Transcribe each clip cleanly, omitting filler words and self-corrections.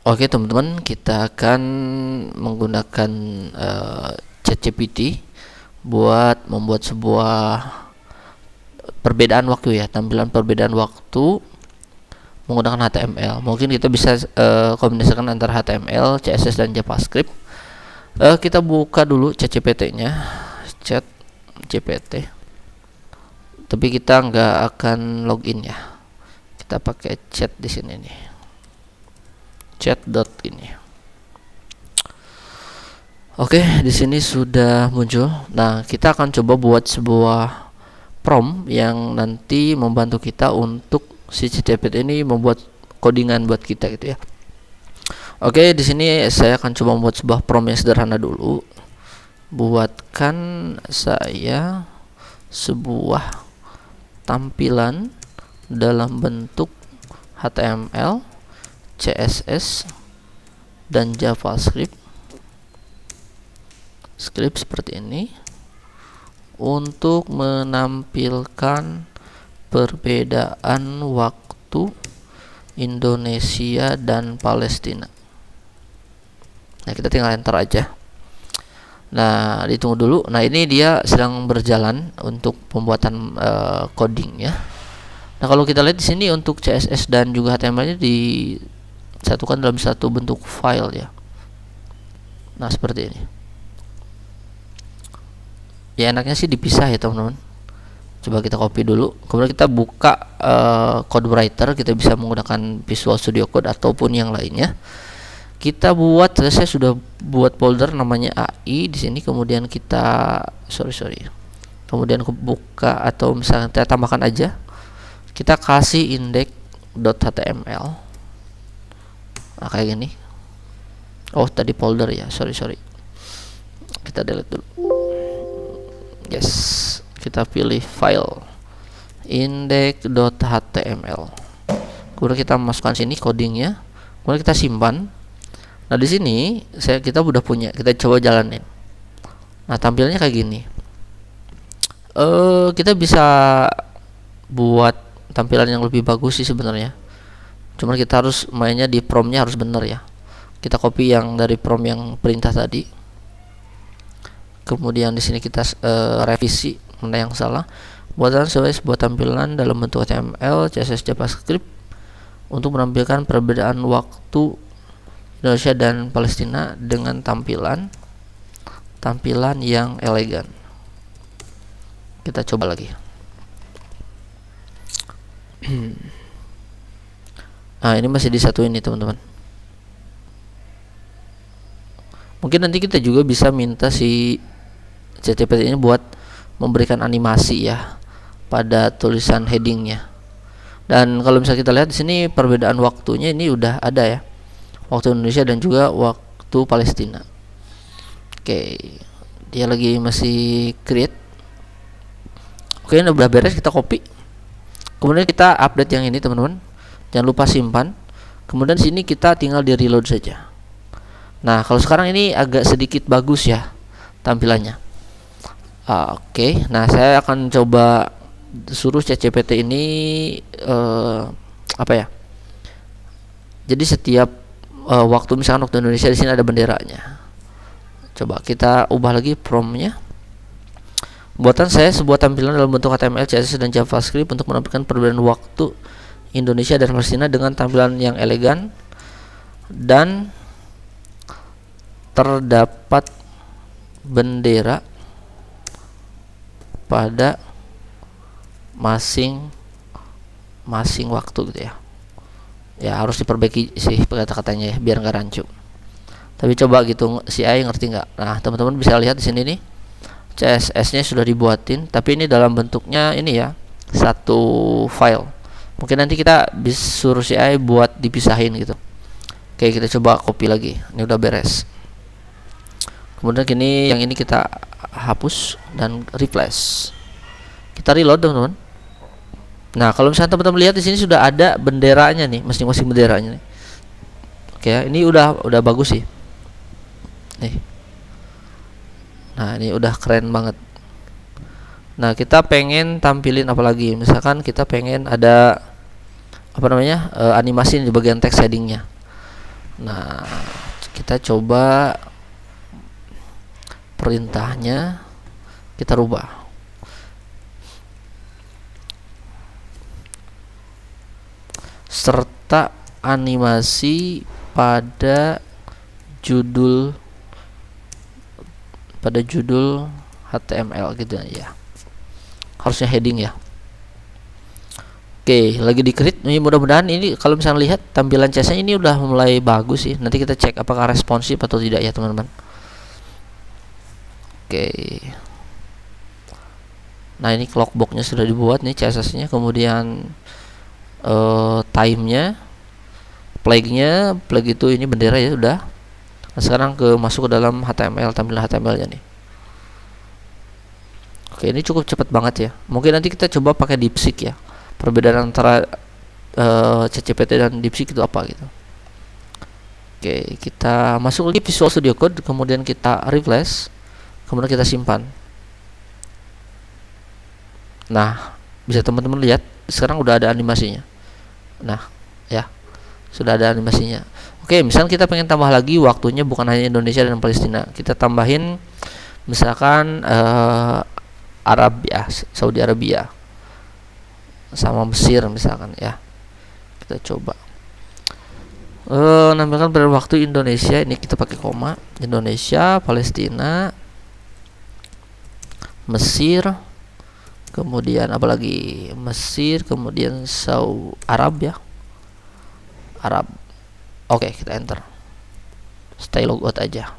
Oke teman-teman, kita akan menggunakan ChatGPT buat membuat sebuah perbedaan waktu ya, tampilan perbedaan waktu menggunakan HTML. Mungkin kita bisa kombinasikan antara HTML, CSS dan JavaScript. Kita buka dulu ChatGPT-nya, ChatGPT. Tapi kita nggak akan login ya. Kita pakai chat di sini nih. Chat ini. Oke, di sini sudah muncul. Nah, kita akan coba buat sebuah prompt yang nanti membantu kita untuk si ChatGPT ini membuat codingan buat kita gitu ya. Oke, di sini saya akan coba membuat sebuah prompt yang sederhana dulu. Buatkan saya sebuah tampilan dalam bentuk HTML, CSS dan JavaScript seperti ini untuk menampilkan perbedaan waktu Indonesia dan Palestina. Nah, kita tinggal enter aja. Nah, ditunggu dulu. Nah, ini dia sedang berjalan untuk pembuatan coding ya. Nah, kalau kita lihat di sini untuk CSS dan juga HTML-nya disatukan dalam satu bentuk file ya. Nah, seperti ini. Ya, enaknya sih dipisah ya teman-teman. Coba kita copy dulu, kemudian kita buka code writer. Kita bisa menggunakan Visual Studio Code ataupun yang lainnya. Kita buat, saya sudah buat folder namanya AI di sini. Kemudian kita kemudian buka, atau misalnya kita tambahkan aja, kita kasih index.html. Nah, kayak gini. Oh, tadi folder ya, sorry. Kita delete dulu. Yes, kita pilih file index.html. Kemudian kita masukkan sini codingnya, kemudian kita simpan. Nah, di sini kita udah punya, kita coba jalanin. Nah, tampilannya kayak gini. Kita bisa buat tampilan yang lebih bagus sih sebenarnya. Cuman kita harus mainnya di promptnya harus bener ya. Kita copy yang dari prompt yang perintah tadi. Kemudian di sini kita revisi mana yang salah. Buatan sebuah tampilan dalam bentuk HTML, CSS, JavaScript untuk menampilkan perbedaan waktu Indonesia dan Palestina dengan tampilan yang elegan. Kita coba lagi. Nah, ini masih disatuin nih teman-teman. Mungkin nanti kita juga bisa minta si ChatGPT ini buat memberikan animasi ya pada tulisan headingnya. Dan kalau misalnya kita lihat di sini perbedaan waktunya ini udah ada ya, waktu Indonesia dan juga waktu Palestina. Oke, dia lagi masih create. Oke, ini udah beres, kita copy. Kemudian kita update yang ini teman-teman. Jangan lupa simpan. Kemudian sini kita tinggal di reload saja. Nah, kalau sekarang ini agak sedikit bagus ya tampilannya. Oke, nah saya akan coba suruh ChatGPT ini apa ya? Jadi setiap waktu, misalkan waktu Indonesia, di sini ada benderanya. Coba kita ubah lagi promptnya. Buatan saya sebuah tampilan dalam bentuk HTML, CSS dan JavaScript untuk menampilkan perbedaan waktu Indonesia dan Palestina dengan tampilan yang elegan dan terdapat bendera pada masing waktu gitu ya. Ya, harus diperbaiki sih kata-katanya ya, biar nggak rancu. Tapi coba gitu si AI ngerti nggak? Nah, teman-teman bisa lihat di sini nih, CSS-nya sudah dibuatin, tapi ini dalam bentuknya ini ya, satu file. Mungkin nanti kita bisa suruh si AI buat dipisahin gitu. Oke, kita coba copy lagi. Ini udah beres. Kemudian yang ini kita hapus dan replace. Kita reload teman-teman. Nah, kalau misalnya teman-teman lihat di sini sudah ada benderanya nih, masing-masing benderanya nih. Oke, ini udah bagus sih. Nih. Nah, ini udah keren banget. Nah, kita pengen tampilin apa lagi? Misalkan kita pengen ada animasi di bagian text headingnya. Nah, kita coba perintahnya kita rubah. Serta animasi pada judul HTML gitu ya. Harusnya heading ya. Oke, lagi di create. Ini mudah-mudahan ini kalau misalnya lihat tampilan CSS ini udah mulai bagus sih. Nanti kita cek apakah responsif atau tidak ya teman-teman. Oke. Nah, ini clock box-nya sudah dibuat nih CSS-nya, kemudian time-nya, flag-nya, flag itu ini bendera ya udah. Nah, sekarang masuk ke dalam HTML, tampilan HTML-nya nih. Oke, ini cukup cepat banget ya. Mungkin nanti kita coba pakai DeepSeek ya. Perbedaan antara ChatGPT dan DeepSeek itu apa gitu. Oke, kita masuk lagi Visual Studio Code, kemudian kita refresh, kemudian kita simpan. Nah, bisa teman-teman lihat sekarang udah ada animasinya. Nah, ya, sudah ada animasinya. Oke, misalnya kita pengen tambah lagi waktunya bukan hanya Indonesia dan Palestina. Kita tambahin misalkan Arabia, Saudi Arabia sama Mesir misalkan ya. Kita coba nampilkan pada waktu Indonesia, ini kita pakai koma, Indonesia, Palestina, Mesir, kemudian apalagi Mesir, kemudian Saudi Arab ya, Arab. Oke, kita enter, stay logout aja.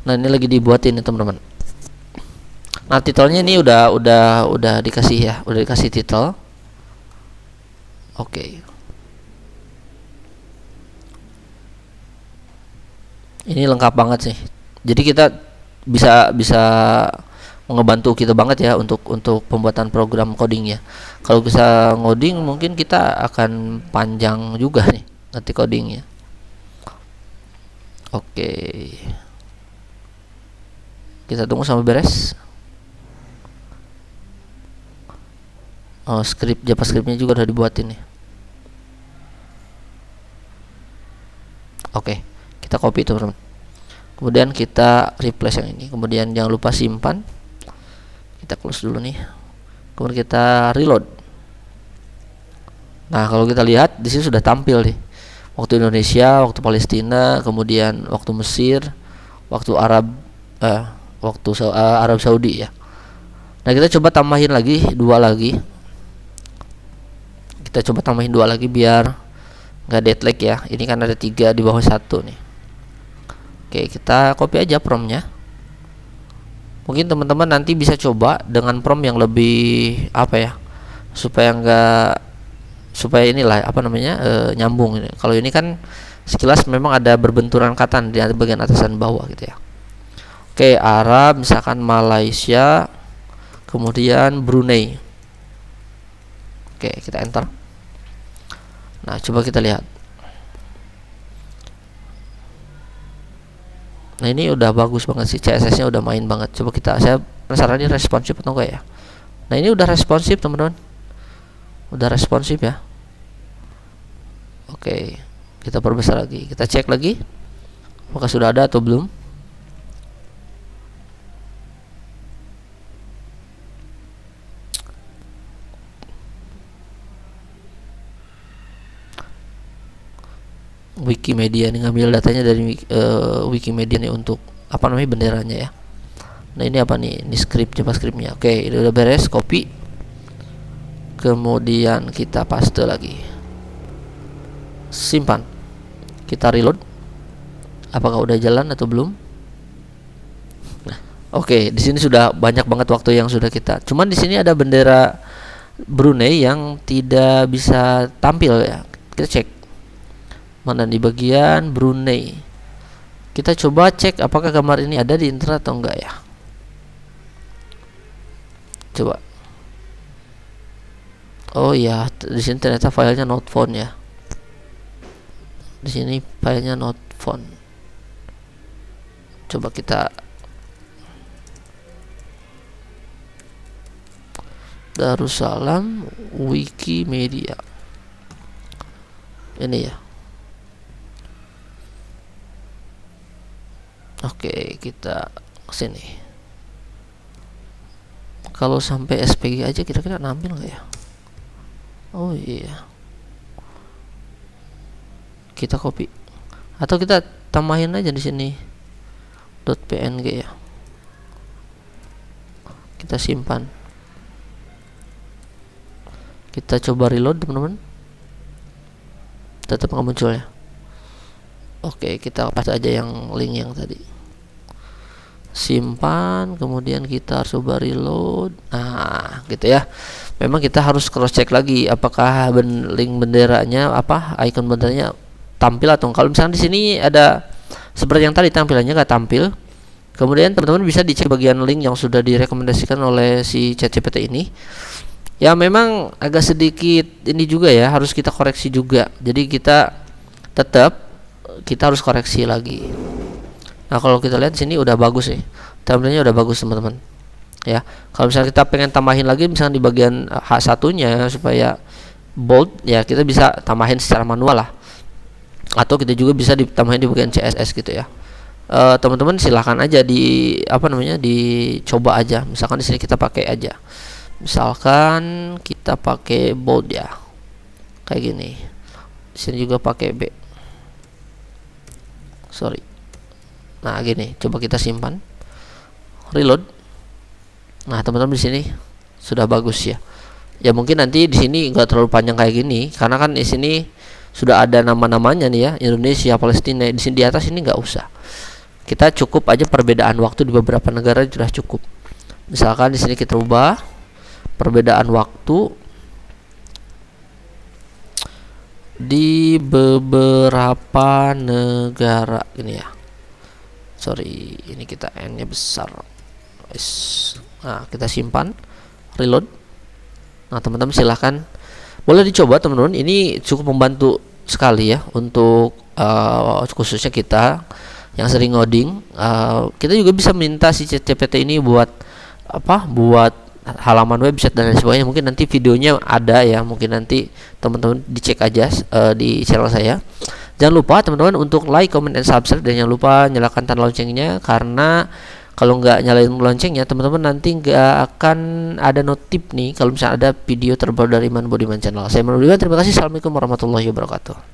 Nah, ini lagi dibuatin nih teman-teman. Nah, titelnya ini udah dikasih ya, udah dikasih titel. Oke. Ini lengkap banget sih. Jadi kita bisa ngebantu kita banget ya untuk pembuatan program coding ya. Kalau bisa ngoding mungkin kita akan panjang juga nih nanti codingnya. Oke. Kita tunggu sampai beres. Script JavaScript-nya juga udah dibuatin nih. Oke, kita copy teman-teman. Kemudian kita replace yang ini. Kemudian jangan lupa simpan. Kita close dulu nih. Kemudian kita reload. Nah, kalau kita lihat di sini sudah tampil nih. Waktu Indonesia, waktu Palestina, kemudian waktu Mesir, waktu Arab Arab Saudi ya. Nah, kita coba tambahin lagi 2 lagi. Kita coba tambahin 2 lagi biar nggak deadlock ya. Ini kan ada 3 di bawah 1 nih. Oke, kita copy aja promnya. Mungkin teman-teman nanti bisa coba dengan prom yang lebih apa ya, supaya inilah apa namanya nyambung. Kalau ini kan sekilas memang ada berbenturan kata di bagian atas dan bawah gitu ya. Oke, Arab misalkan Malaysia, kemudian Brunei. Oke, kita enter. Nah, coba kita lihat. Nah, ini udah bagus banget sih, CSS-nya udah main banget. Coba saya penasaran ini responsif atau enggak ya. Nah, ini udah responsif teman-teman. Udah responsif ya. Oke, kita perbesar lagi. Kita cek lagi apakah sudah ada atau belum. Wikimedia ini ngambil datanya dari Wikimedia nih untuk apa namanya benderanya ya. Nah, ini apa nih? Ini script JavaScript-nya. Oke, ini udah beres, copy. Kemudian kita paste lagi. Simpan. Kita reload. Apakah udah jalan atau belum? Nah, oke, di sini sudah banyak banget waktu yang sudah kita. Cuman di sini ada bendera Brunei yang tidak bisa tampil ya. Kita cek. Mana di bagian Brunei. Kita coba cek apakah gambar ini ada di internet atau enggak ya. Coba. Oh ya, di sini ternyata filenya not found ya. Di sini filenya not found. Coba kita Darussalam Wikimedia. Ini ya. Oke, kita sini. Kalau sampai SPG aja kira-kira nampil nggak ya? Oh iya, kita copy atau kita tambahin aja di sini .png ya. Kita simpan. Kita coba reload teman-teman. Tetap nggak muncul ya. Oke, kita paste aja yang link yang tadi. Simpan, kemudian kita coba reload. Nah, gitu ya. Memang kita harus cross check lagi apakah link benderanya icon benderanya tampil atau kalau misalnya di sini ada seperti yang tadi tampilannya nggak tampil. Kemudian teman-teman bisa dicek bagian link yang sudah direkomendasikan oleh si ChatGPT ini. Ya memang agak sedikit ini juga ya, harus kita koreksi juga. Jadi kita harus koreksi lagi. Nah, kalau kita lihat di sini udah bagus sih. Tampilannya udah bagus teman-teman. Ya, kalau misalnya kita pengen tambahin lagi misalnya di bagian H1-nya supaya bold, ya kita bisa tambahin secara manual lah. Atau kita juga bisa ditambahin di bagian CSS gitu ya. Teman-teman silahkan aja dicoba aja. Misalkan di sini kita pakai aja, misalkan kita pakai bold ya, kayak gini. Di sini juga pakai B, sorry. Nah gini, coba kita simpan, reload. Nah teman-teman di sini sudah bagus ya. Ya mungkin nanti di sini nggak terlalu panjang kayak gini, karena kan di sini sudah ada nama-namanya nih ya, Indonesia, Palestina. Di sini di atas ini nggak usah. Kita cukup aja perbedaan waktu di beberapa negara sudah cukup. Misalkan di sini kita ubah perbedaan waktu di beberapa negara ini ya. Sorry, ini kita N-nya besar. Nah, kita simpan, reload. Nah, teman-teman silahkan boleh dicoba teman-teman. Ini cukup membantu sekali ya untuk khususnya kita yang sering ngoding. Kita juga bisa minta si ChatGPT ini buat buat halaman website dan lain sebagainya. Mungkin nanti videonya ada ya, mungkin nanti teman-teman dicek aja di channel saya. Jangan lupa teman-teman untuk like, comment, dan subscribe, dan jangan lupa nyalakan tanda loncengnya, karena kalau nggak nyalain loncengnya teman-teman nanti nggak akan ada notif nih kalau misalnya ada video terbaru dari Iman Budiman Channel. Saya Iman Budiman, terima kasih. Assalamualaikum warahmatullahi wabarakatuh.